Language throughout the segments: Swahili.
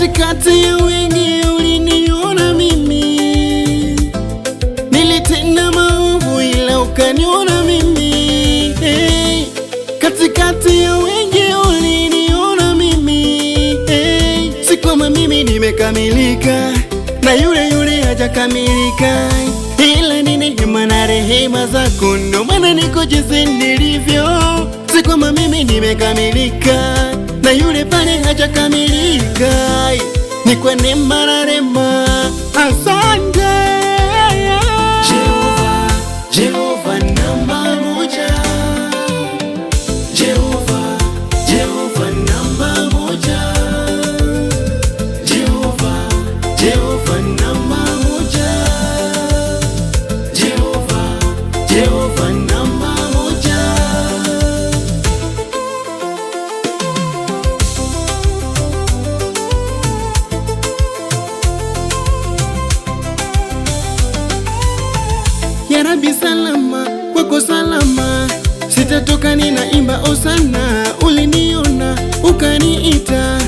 katikati ya wengi uliniona mimi, nilitenda maovu ila ukaniona mimi. Hey, katikati ya wengi uliniona mimi. Hey, si kama mimi nimekamilika na yule hajakamilika, ila ni neema na rehema zako ndo maana niko jinsi nilivyo. Si kama mimi nimekamilika na yule pale hajakamilika, ni kwa neema na rehema. Asante Jehova, Jehova namba moja, Jehova, Jehova namba moja, Jehova, Jehova namba moja, Jehova, Jehova namba moja. Ya Rabbi salama, kwako salama, sitatoka ninaimba osana. Uliniona ukaniita,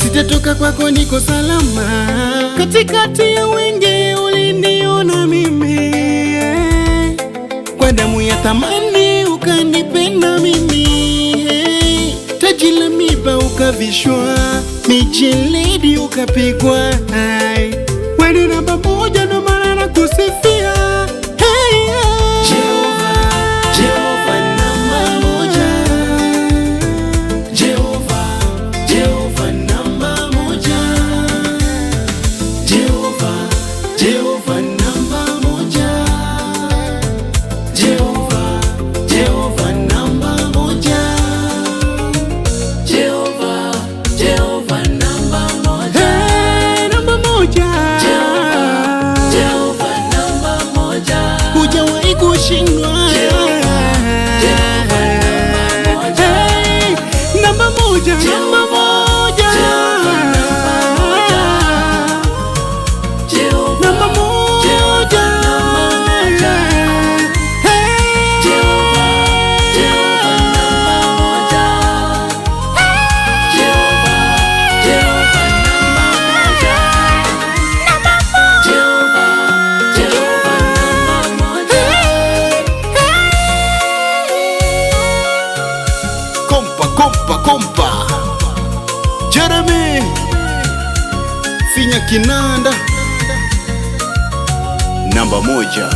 sitatoka kwako niko salama. Katikati ya wengi uliniona mimi, kwa damu ya thamani ukanipenda mimi. Taji la miba ukavishwa, mijeledi ukapigwa. Wewe namba moja ndo maana nakusifia. Namba moja, namba moja, namba moja, kompa Jeremy Finya Kinanda namba moja.